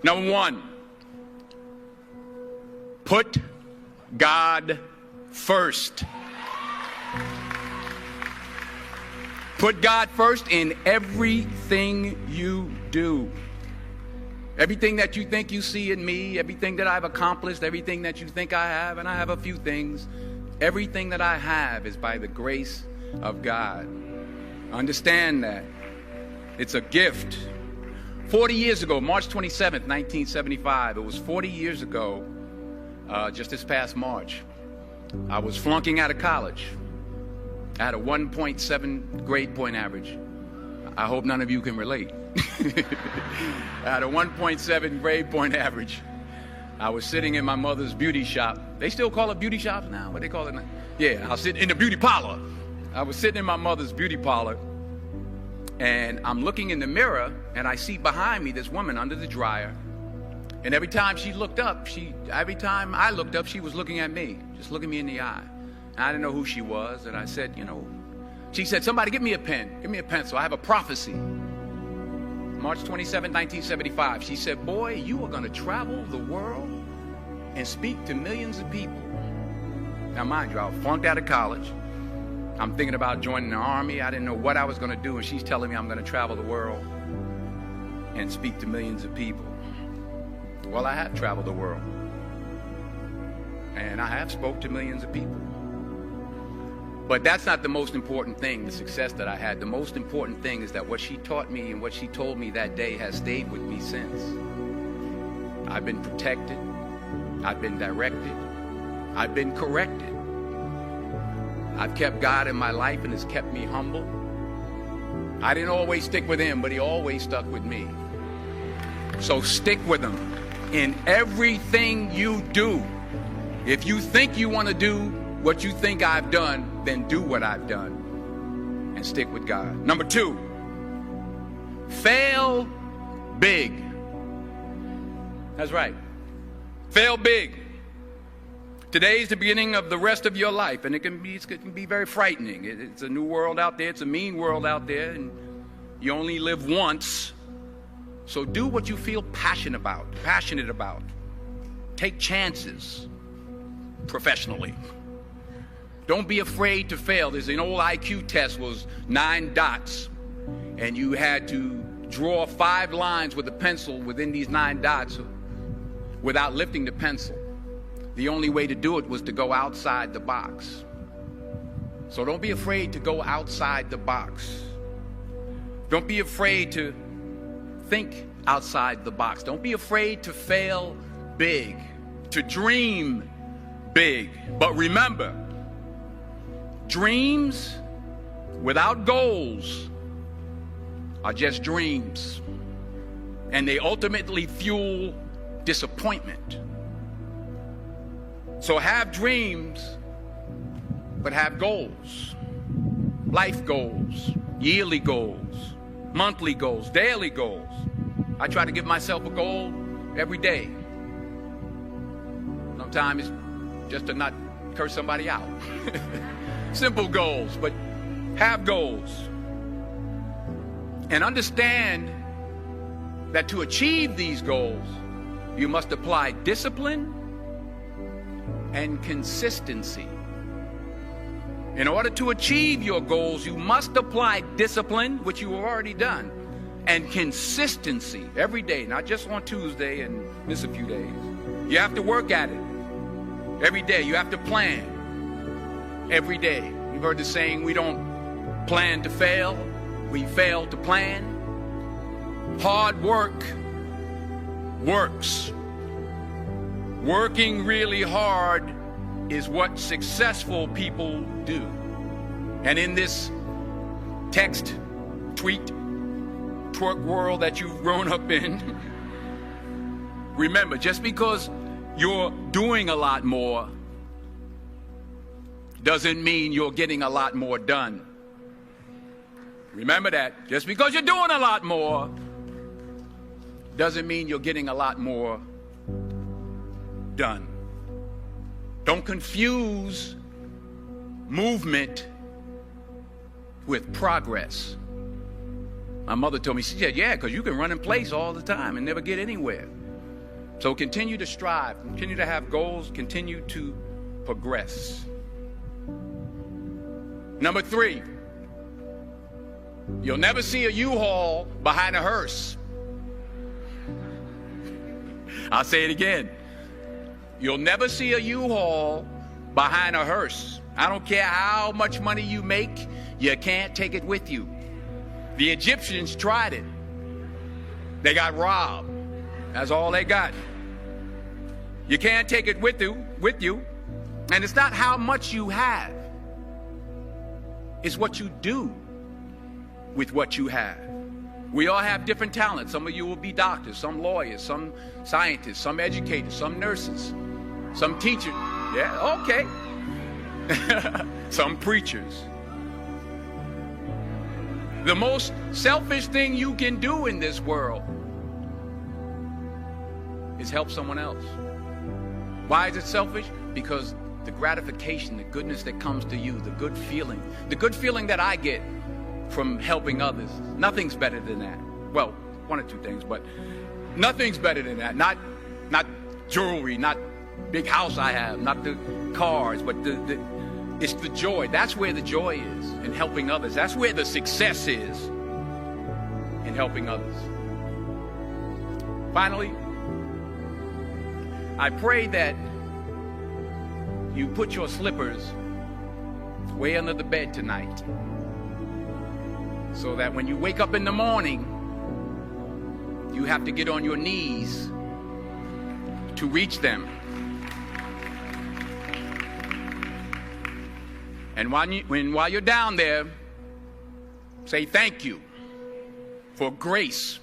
Number one, put God first. Put God first in everything you do. Everything that you think you see in me, everything that I've accomplished, everything that you think I have, and I have a few things, everything that I have is by the grace of God. Understand that. It's a gift. 40 years ago, March 27th, 1975, it was 40 years ago, just this past March, I was flunking out of college. I had a 1.7 grade point average. I hope none of you can relate. I had a 1.7 grade point average. I was sitting in my mother's beauty shop. They still call it beauty shops now? What they call it now? Yeah, I was sitting in the beauty parlor. I was sitting in my mother's beauty parlor, and I'm looking in the mirror, and I see behind me this woman under the dryer. And every time she looked up, every time I looked up, she was looking at me, just looking me in the eye. And I didn't know who she was, and I said, she said, somebody give me a pen, give me a pencil. I have a prophecy. March 27, 1975. She said, boy, you are going to travel the world and speak to millions of people. Now, mind you, I flunked out of college. I'm thinking about joining the army. I didn't know what I was going to do, and she's telling me I'm going to travel the world and speak to millions of people. Well, I have traveled the world, and I have spoke to millions of people. But that's not the most important thing, the success that I had. The most important thing is that what she taught me and what she told me that day has stayed with me since. I've been protected. I've been directed. I've been corrected. I've kept God in my life, and it's kept me humble. I didn't always stick with him, but he always stuck with me. So stick with him in everything you do. If you think you want to do what you think I've done, then do what I've done and stick with God. Number two, fail big. That's right. Fail big. Today is the beginning of the rest of your life, and it can be very frightening. It's a new world out there. It's a mean world out there, and you only live once. So do what you feel passionate about. Take chances professionally. Don't be afraid to fail. There's an old IQ test, was 9 dots, and you had to draw 5 lines with a pencil within these 9 dots without lifting the pencil. The only way to do it was to go outside the box. So don't be afraid to go outside the box. Don't be afraid to think outside the box. Don't be afraid to fail big, to dream big. But remember, dreams without goals are just dreams, and they ultimately fuel disappointment. So have dreams, but have goals. Life goals, yearly goals, monthly goals, daily goals. I try to give myself a goal every day. Sometimes it's just to not curse somebody out. Simple goals, but have goals. And understand that to achieve these goals, you must apply discipline and consistency. In order to achieve your goals, you must apply discipline, which you have already done, and consistency every day, not just on Tuesday and miss a few days. You have to work at it every day. You have to plan every day. You've heard the saying, we don't plan to fail, we fail to plan. Hard work works. Working really hard is what successful people do. And in this text, tweet, twerk world that you've grown up in, remember, just because you're doing a lot more doesn't mean you're getting a lot more done. Remember that. Just because you're doing a lot more doesn't mean you're getting a lot more done. Don't confuse movement with progress. My mother told me, she said, yeah, because you can run in place all the time and never get anywhere. So continue to strive, continue to have goals, continue to progress. Number 3, you'll never see a U-Haul behind a hearse. I'll say it again. You'll never see a U-Haul behind a hearse. I don't care how much money you make, you can't take it with you. The Egyptians tried it. They got robbed. That's all they got. You can't take it with you. And it's not how much you have. It's what you do with what you have. We all have different talents. Some of you will be doctors, some lawyers, some scientists, some educators, some nurses, some teachers. Yeah, okay. Some preachers. The most selfish thing you can do in this world is help someone else. Why is it selfish? Because the gratification, the goodness that comes to you, the good feeling that I get from helping others, nothing's better than that. Well, one or two things, but nothing's better than that. Not jewelry, not big house I have, not the cars, but it's the joy. That's where the joy is, in helping others. That's where the success is, in helping others. Finally, I pray that you put your slippers way under the bed tonight, so that when you wake up in the morning, you have to get on your knees to reach them. And while you're down there, say thank you for grace.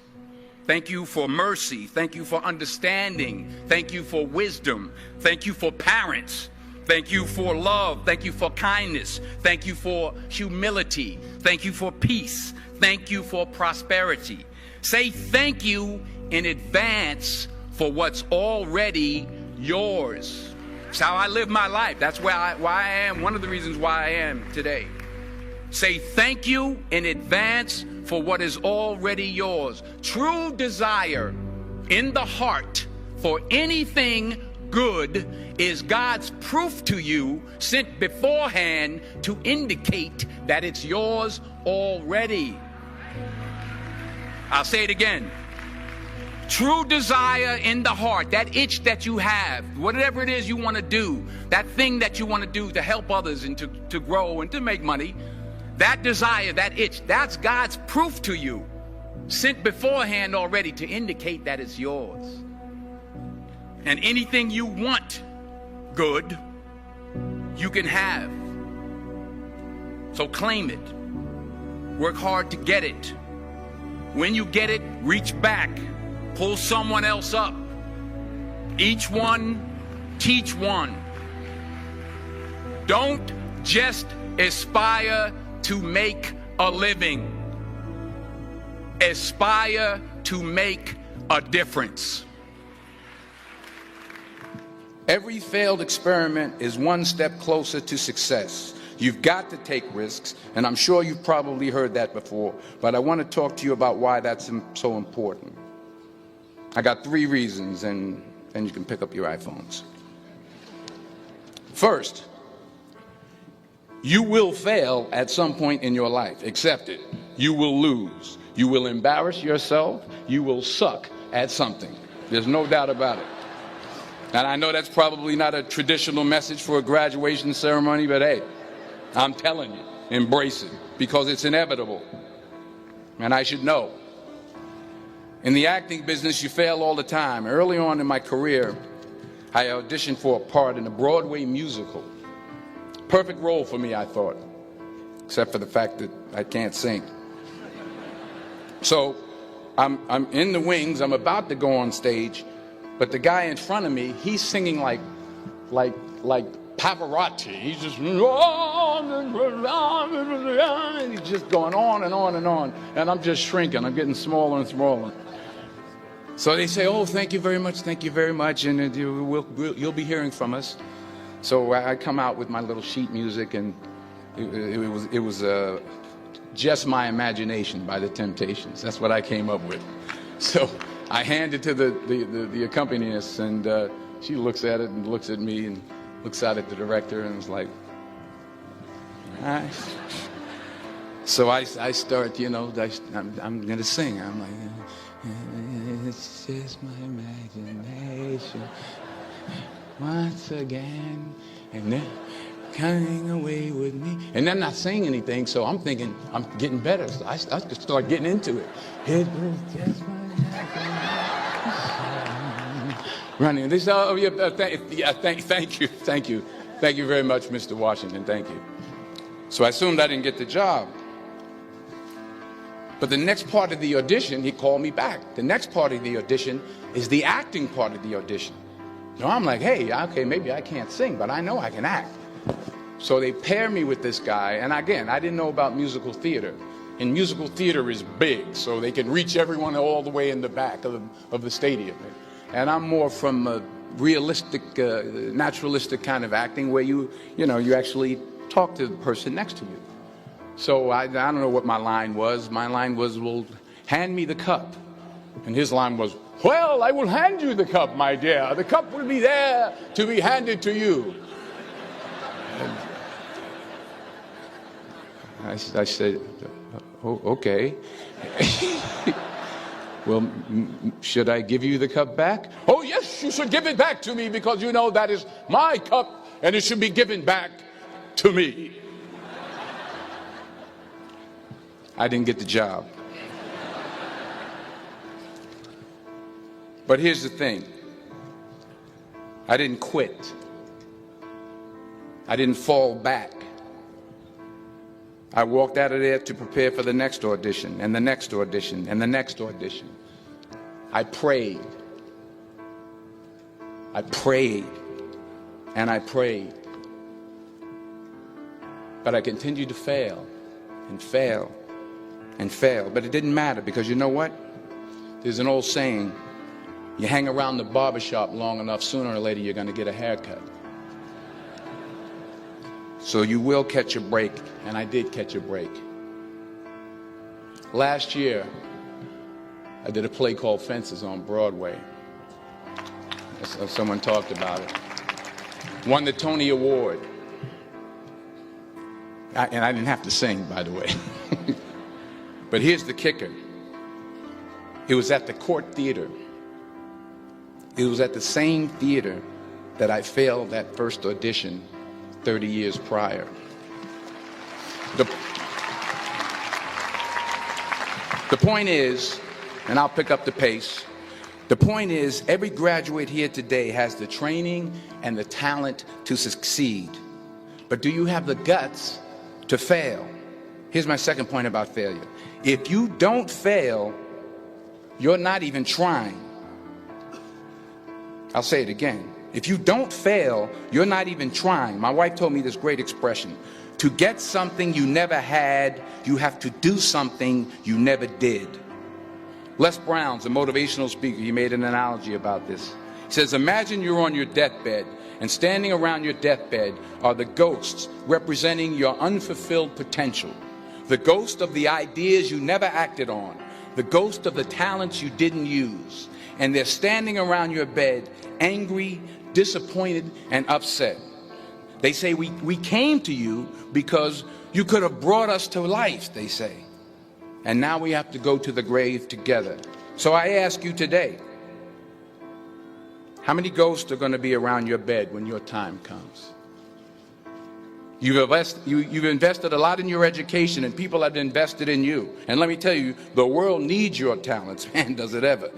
Thank you for mercy. Thank you for understanding. Thank you for wisdom. Thank you for parents. Thank you for love. Thank you for kindness. Thank you for humility. Thank you for peace. Thank you for prosperity. Say thank you in advance for what's already yours. It's how I live my life. That's why I am, one of the reasons why I am today. Say thank you in advance for what is already yours. True desire in the heart for anything good is God's proof to you, sent beforehand to indicate that it's yours already. I'll say it again. True desire in the heart, that itch that you have, whatever it is you want to do, that thing that you want to do to help others and to grow and to make money, that desire, that itch, that's God's proof to you, sent beforehand already to indicate that it's yours. And anything you want good, you can have. So claim it. Work hard to get it. When you get it, reach back. Pull someone else up. Each one, teach one. Don't just aspire to make a living. Aspire to make a difference. Every failed experiment is one step closer to success. You've got to take risks, and I'm sure you've probably heard that before, but I want to talk to you about why that's so important. I got 3 reasons, and then you can pick up your iPhones. First, you will fail at some point in your life. Accept it. You will lose. You will embarrass yourself. You will suck at something. There's no doubt about it. And I know that's probably not a traditional message for a graduation ceremony, but hey, I'm telling you, embrace it, because it's inevitable. And I should know. In the acting business, you fail all the time. Early on in my career, I auditioned for a part in a Broadway musical. Perfect role for me, I thought, except for the fact that I can't sing. So I'm in the wings, I'm about to go on stage, but the guy in front of me, he's singing like Pavarotti. He's just, and he's just going on and on and on, and I'm just shrinking. I'm getting smaller and smaller. So they say, "Oh, thank you very much, and you'll be hearing from us." So I come out with my little sheet music, and it was Just My Imagination by the Temptations. That's what I came up with. So I hand it to the accompanist, and she looks at it and looks at me and looks out at the director and is like, all right. So I start, you know, I'm going to sing. I'm like, it's just my imagination once again, and they're coming away with me. And they're not saying anything, so I'm thinking I'm getting better. So I start getting into it. It was just my imagination. Running. They say, oh, yeah, thank you. Thank you very much, Mr. Washington. Thank you. So I assumed I didn't get the job. But the next part of the audition, he called me back. The next part of the audition is the acting part of the audition. So I'm like, hey, okay, maybe I can't sing, but I know I can act. So they pair me with this guy, and again, I didn't know about musical theater. And musical theater is big, so they can reach everyone all the way in the back of the stadium. And I'm more from a realistic, naturalistic kind of acting where you actually talk to the person next to you. So I don't know what my line was. My line was, well, hand me the cup. And his line was, well, I will hand you the cup, my dear. The cup will be there to be handed to you. I said, oh, okay. Well, should I give you the cup back? Oh, yes, you should give it back to me because you know that is my cup and it should be given back to me. I didn't get the job. But here's the thing. I didn't quit. I didn't fall back. I walked out of there to prepare for the next audition, and the next audition, and the next audition. I prayed. I prayed. And I prayed. But I continued to fail and fail and fail. But it didn't matter because you know what? There's an old saying, you hang around the barbershop long enough, sooner or later you're going to get a haircut. So you will catch a break, and I did catch a break. Last year, I did a play called Fences on Broadway. Someone talked about it. Won the Tony Award. And I didn't have to sing, by the way. But here's the kicker. It was at the Court Theater. It was at the same theater that I failed that first audition 30 years prior. The point is, and I'll pick up the pace, the point is every graduate here today has the training and the talent to succeed. But do you have the guts to fail? Here's my second point about failure. If you don't fail, you're not even trying. I'll say it again. If you don't fail, you're not even trying. My wife told me this great expression. To get something you never had, you have to do something you never did. Les Brown's a motivational speaker. He made an analogy about this. He says, imagine you're on your deathbed, and standing around your deathbed are the ghosts representing your unfulfilled potential. The ghost of the ideas you never acted on. The ghost of the talents you didn't use. And they're standing around your bed, angry, disappointed, and upset. They say, we came to you because you could have brought us to life, they say. And now we have to go to the grave together. So I ask you today, how many ghosts are going to be around your bed when your time comes? You've invested a lot in your education, and people have invested in you. And let me tell you, the world needs your talents. Man, does it ever.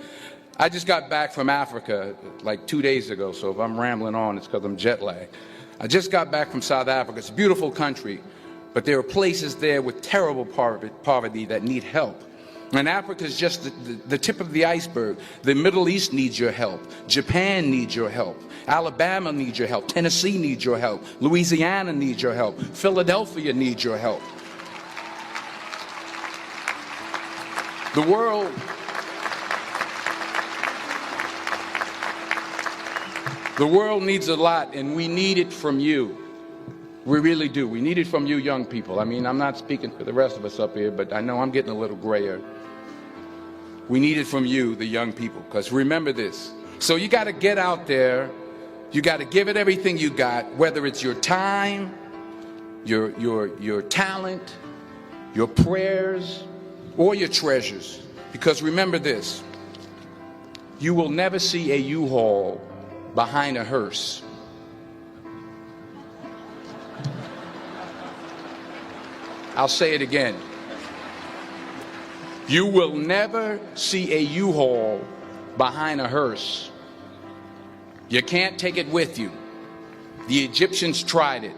I just got back from Africa like 2 days ago, so if I'm rambling on, it's because I'm jet lagged. I just got back from South Africa. It's a beautiful country, but there are places there with terrible poverty that need help. And Africa is just the tip of the iceberg. The Middle East needs your help. Japan needs your help. Alabama needs your help. Tennessee needs your help. Louisiana needs your help. Philadelphia needs your help. The world needs a lot, and we need it from you. We really do. We need it from you young people. I mean, I'm not speaking for the rest of us up here, but I know I'm getting a little grayer. We need it from you, the young people, because remember this. So you got to get out there. You got to give it everything you got, whether it's your time, your talent, your prayers, or your treasures. Because remember this, you will never see a U-Haul behind a hearse. I'll say it again. You will never see a U-Haul behind a hearse. You can't take it with you. The Egyptians tried it,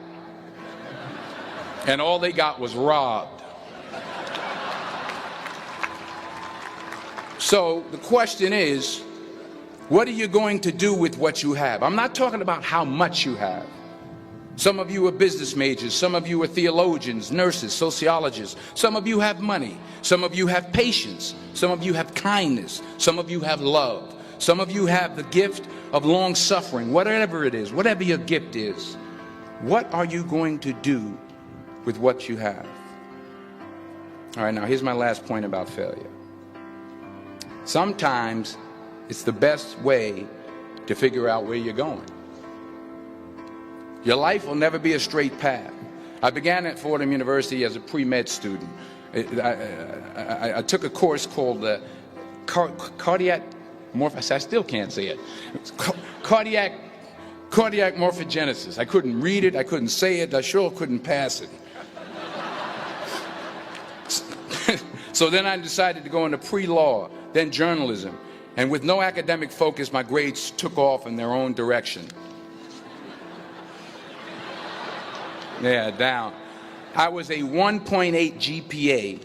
and all they got was robbed. So the question is, what are you going to do with what you have? I'm not talking about how much you have. Some of you are business majors, some of you are theologians, nurses, sociologists. Some of you have money, some of you have patience, some of you have kindness, some of you have love, some of you have the gift of long suffering. Whatever it is, whatever your gift is, what are you going to do with what you have? All right, now here's my last point about failure. Sometimes it's the best way to figure out where you're going. Your life will never be a straight path. I began at Fordham University as a pre-med student. I took a course called cardiac morphogenesis. I still can't say it. Cardiac morphogenesis. I couldn't read it. I couldn't say it. I sure couldn't pass it. So then I decided to go into pre-law, then journalism. And with no academic focus, my grades took off in their own direction. Yeah, down. I was a 1.8 GPA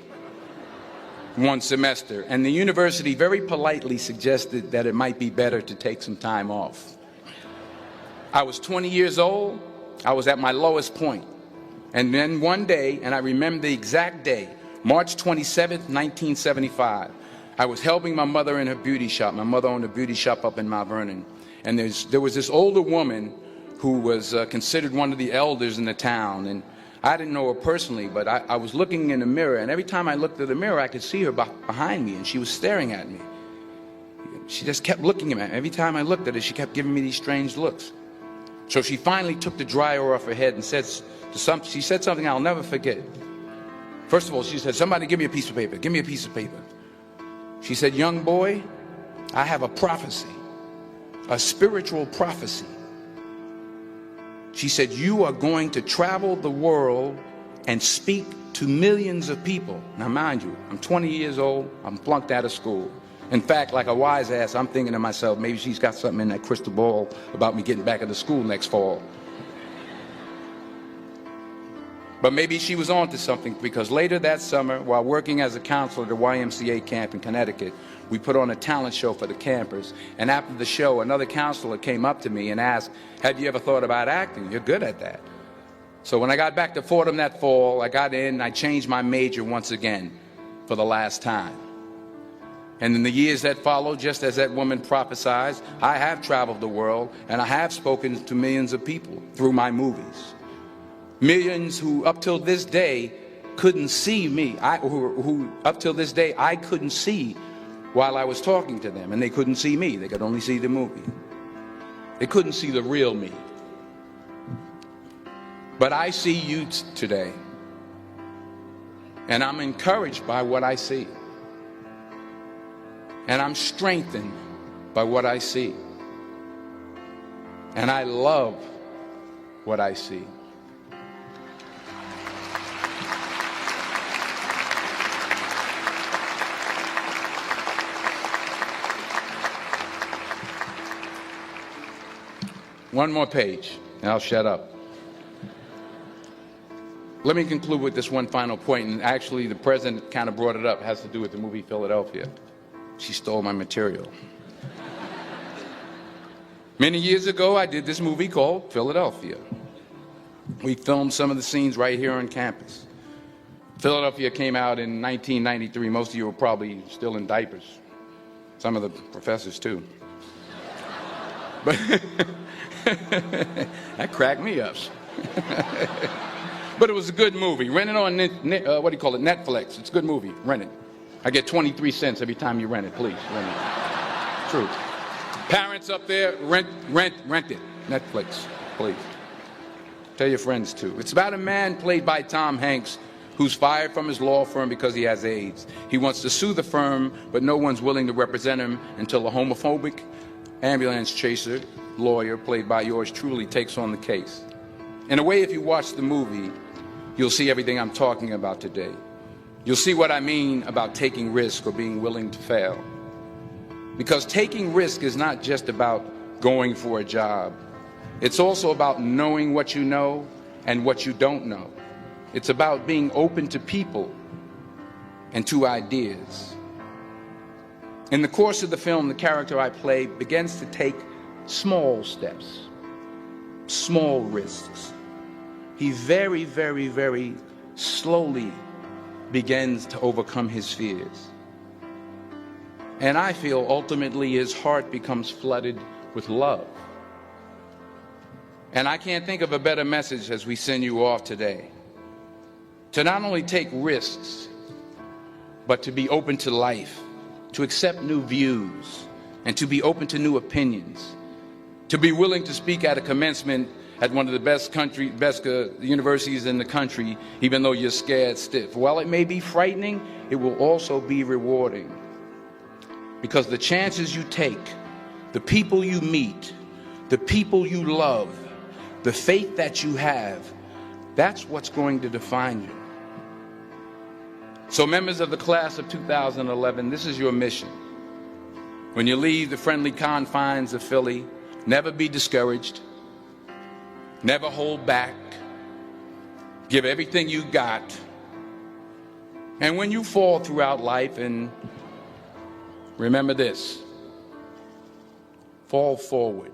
one semester, and the university very politely suggested that it might be better to take some time off. I was 20 years old. I was at my lowest point. And then one day, and I remember the exact day, March 27th, 1975, I was helping my mother in her beauty shop. My mother owned a beauty shop up in Mount Vernon. And there was this older woman who was considered one of the elders in the town. And I didn't know her personally, but I was looking in the mirror, and every time I looked at the mirror, I could see her behind me, and she was staring at me. She just kept looking at me. Every time I looked at her, she kept giving me these strange looks. So she finally took the dryer off her head and she said something I'll never forget. First of all, she said, "Somebody give me a piece of paper. Give me a piece of paper." She said, "Young boy, I have a prophecy, a spiritual prophecy." She said, "You are going to travel the world and speak to millions of people." Now, mind you, I'm 20 years old. I'm flunked out of school. In fact, like a wise ass, I'm thinking to myself, maybe she's got something in that crystal ball about me getting back into school next fall. But maybe she was on to something, because later that summer, while working as a counselor at the YMCA camp in Connecticut, we put on a talent show for the campers. And after the show, another counselor came up to me and asked, "Have you ever thought about acting? You're good at that." So when I got back to Fordham that fall, I got in and I changed my major once again for the last time. And in the years that followed, just as that woman prophesied, I have traveled the world and I have spoken to millions of people through my movies. Millions who up till this day couldn't see me, who up till this day I couldn't see while I was talking to them, and they couldn't see me. They could only see the movie. They couldn't see the real me. But I see you today, and I'm encouraged by what I see, and I'm strengthened by what I see, and I love what I see. One more page, and I'll shut up. Let me conclude with this one final point, and actually the president kind of brought it up. It has to do with the movie Philadelphia. She stole my material. Many years ago, I did this movie called Philadelphia. We filmed some of the scenes right here on campus. Philadelphia came out in 1993. Most of you were probably still in diapers. Some of the professors, too. But that cracked me up. But it was a good movie. Rent it on Netflix. It's a good movie. Rent it. I get 23 cents every time you rent it, please. Rent it. True. Parents up there, rent it. Netflix, please. Tell your friends too. It's about a man played by Tom Hanks who's fired from his law firm because he has AIDS. He wants to sue the firm, but no one's willing to represent him until a homophobic ambulance chaser lawyer, played by yours truly, takes on the case. In a way, if you watch the movie, you'll see everything I'm talking about today. You'll see what I mean about taking risk or being willing to fail. Because taking risk is not just about going for a job. It's also about knowing what you know and what you don't know. It's about being open to people and to ideas. In the course of the film, the character I play begins to take small steps, small risks. He very, very, very slowly begins to overcome his fears. And I feel ultimately his heart becomes flooded with love. And I can't think of a better message as we send you off today. To not only take risks, but to be open to life, to accept new views, and to be open to new opinions, to be willing to speak at a commencement at one of the best universities in the country, even though you're scared stiff. While it may be frightening, it will also be rewarding. Because the chances you take, the people you meet, the people you love, the faith that you have, that's what's going to define you. So members of the class of 2011, this is your mission. When you leave the friendly confines of Philly, never be discouraged. Never hold back. Give everything you got. And when you fall throughout life, and remember this, fall forward.